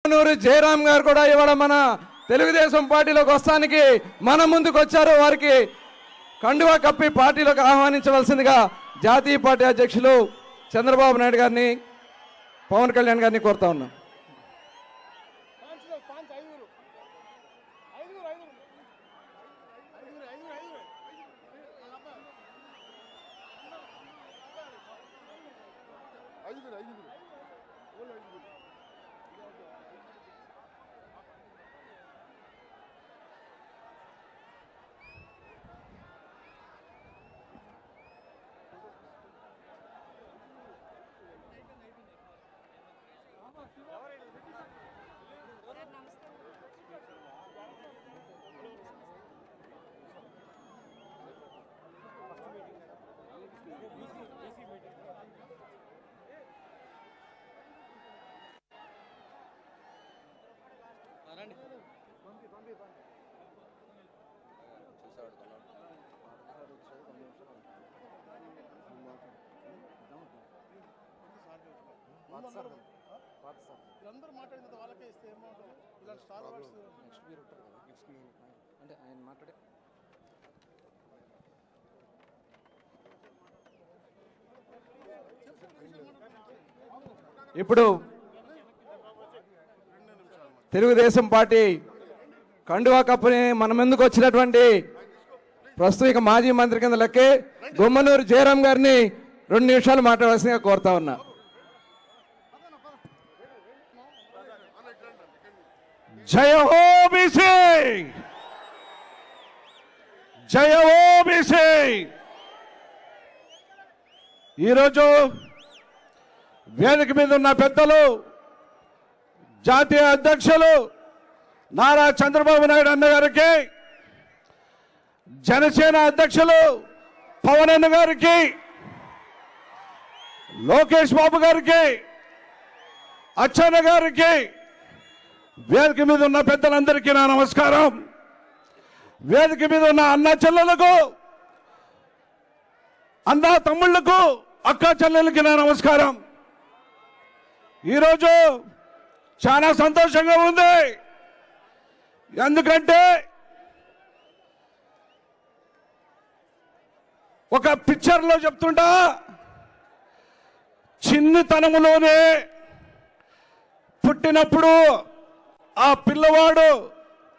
నూరు జయరాం గారు కూడా ఇవాళ మన తెలుగుదేశం పార్టీలోకి వస్తానికి మన ముందుకు వచ్చారు. వారికి కండువా కప్పి పార్టీలోకి ఆహ్వానించవలసిందిగా జాతీయ పార్టీ అధ్యక్షులు చంద్రబాబు నాయుడు గారిని, పవన్ కళ్యాణ్ గారిని కోరుతా ఉన్నాం. అందరూ మాట్లాడినంత వాళ్ళకే ఇస్తే ఏమవుతుంది? ఇలా స్టార్ వార్స్ నెక్స్ట్ మీరు ఉంటారు కదా, అంటే ఆయన మాట్లాడే ఇప్పుడు తెలుగుదేశం పార్టీ కండువా కప్పుని మన ముందుకు వచ్చినటువంటి ప్రస్తుత మాజీ మంత్రి కింద లెక్కే గుమ్మనూరు జయరాం గారిని 2 నిమిషాలు మాట్లాడాల్సిందిగా కోరుతా ఉన్నా. జయ హో బీసీ, జయ హో బీసీ. ఈరోజు వేదిక మీద ఉన్న పెద్దలు, జాతీయ అధ్యక్షులు నారా చంద్రబాబు నాయుడు అన్న గారికి, జనసేన అధ్యక్షులు పవన్ అన్న గారికి, లోకేష్ బాబు గారికి, అచ్చెన్న గారికి, వేదిక మీద ఉన్న పెద్దలందరికీ నా నమస్కారం. వేదిక మీద ఉన్న అన్న చెల్లెలకు, అన్న తమ్ముళ్లకు, అక్క చెల్లెలకి నా నమస్కారం. ఈరోజు చాలా సంతోషంగా ఉంది. ఎందుకంటే ఒక పిక్చర్లో చెప్తుంటా, చిన్నతనములోనే పుట్టినప్పుడు ఆ పిల్లవాడు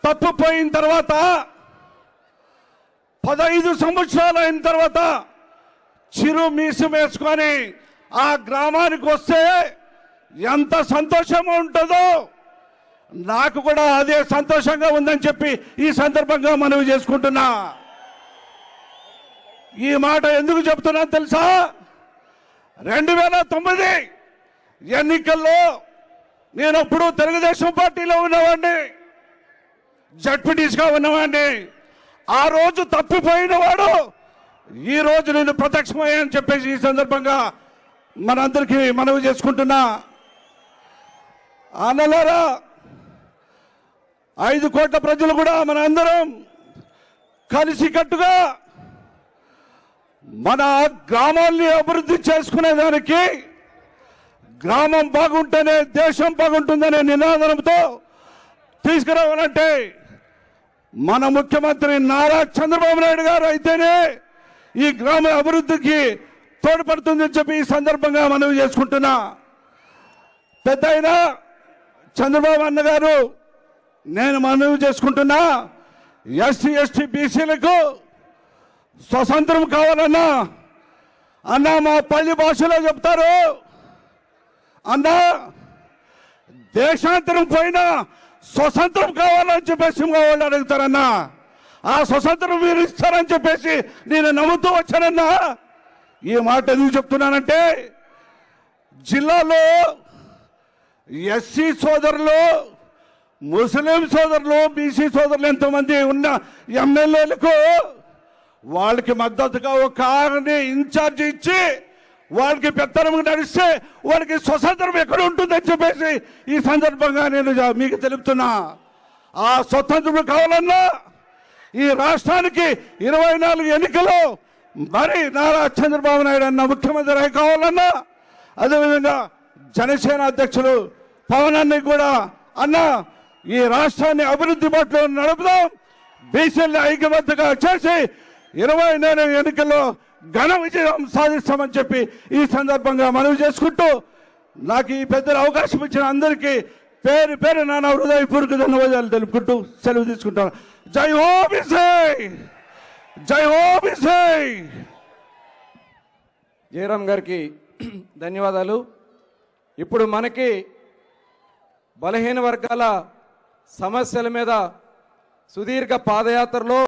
తప్పిపోయిన తర్వాత 15 సంవత్సరాలు అయిన తర్వాత చిరు మీసం వేసుకొని ఆ గ్రామానికి వస్తే ఎంత సంతోషంగా ఉంటుందో, నాకు కూడా అదే సంతోషంగా ఉందని చెప్పి ఈ సందర్భంగా మనవి చేసుకుంటున్నా. ఈ మాట ఎందుకు చెప్తున్నా తెలుసా? 2009 ఎన్నికల్లో నేనప్పుడు తెలుగుదేశం పార్టీలో ఉన్నవాడిని, జడ్పీటీసీగా ఉన్నవాడిని. ఆ రోజు తప్పిపోయిన వాడు ఈ రోజు నేను ప్రత్యక్షమయ్యాని చెప్పేసి ఈ సందర్భంగా మనందరికీ మనవి చేసుకుంటున్నా. అన్నలారా, 5 కోట్ల ప్రజలు కూడా మనందరం కలిసికట్టుగా మన గ్రామాల్ని అభివృద్ధి చేసుకునేదానికి, గ్రామం బాగుంటేనే దేశం బాగుంటుందనే నినాదంతో తీసుకురావాలంటే మన ముఖ్యమంత్రి నారా చంద్రబాబు నాయుడు గారు అయితేనే ఈ గ్రామ అభివృద్ధికి తోడ్పడుతుందని చెప్పి ఈ సందర్భంగా మనవి చేసుకుంటున్నా. పెద్ద అయినా చంద్రబాబు అన్న గారు, నేను మనవి చేసుకుంటున్నా, ఎస్సీ ఎస్టీ బీసీలకు స్వతంత్రం కావాలన్నా, అన్న మా పల్లి భాషలో చెప్తారు, అన్నా దేశాంతరం పోయినా స్వతంత్రం కావాలని చెప్పేసి వాళ్ళు అడుగుతారన్నా. ఆ స్వతంత్రం మీరు ఇస్తారని చెప్పేసి నేను నమ్ముతూ వచ్చానన్నా. ఈ మాట ఎందుకు చెప్తున్నానంటే, జిల్లాలో ఎస్సీ సోదరులు, ముస్లిం సోదరులు, బీసీ సోదరులు ఎంతోమంది ఉన్న ఎమ్మెల్యేలకు వాళ్ళకి మద్దతుగా ఒక కారుని ఇన్ఛార్జ్ ఇచ్చి వాళ్ళకి పెత్తనం నడిస్తే వాళ్ళకి స్వతంత్రం ఎక్కడ ఉంటుందని చెప్పేసి ఈ సందర్భంగా నేను మీకు తెలుపుతున్నా. ఆ స్వతంత్రం కావాలన్నా ఈ రాష్ట్రానికి 24 ఎన్నికలు మరి నారా చంద్రబాబు నాయుడు అన్న ముఖ్యమంత్రి కావాలన్నా, అదేవిధంగా జనసేన అధ్యక్షులు పవన్ అన్ని కూడా అన్న ఈ రాష్ట్రాన్ని అభివృద్ధి బాటలో నడుపుదాం, బీసీలను ఐక్యబద్ధంగా చేసి 24 ఎన్నికల్లో ఘన విజయం సాధిస్తామని చెప్పి ఈ సందర్భంగా మనవి చేసుకుంటూ నాకు ఈ పెద్దల అవకాశం ఇచ్చిన అందరికీ పేరు పేరు నా హృదయపూర్వక ధన్యవాదాలు తెలుపుకుంటూ సెలవు తీసుకుంటాను. జై హో బీసీ, జై హో బీసీ. జయరాం గారికి ధన్యవాదాలు. ఇప్పుడు మనకి బలహీన వర్గాల సమస్యల మీద సుదీర్ఘ పాదయాత్రలో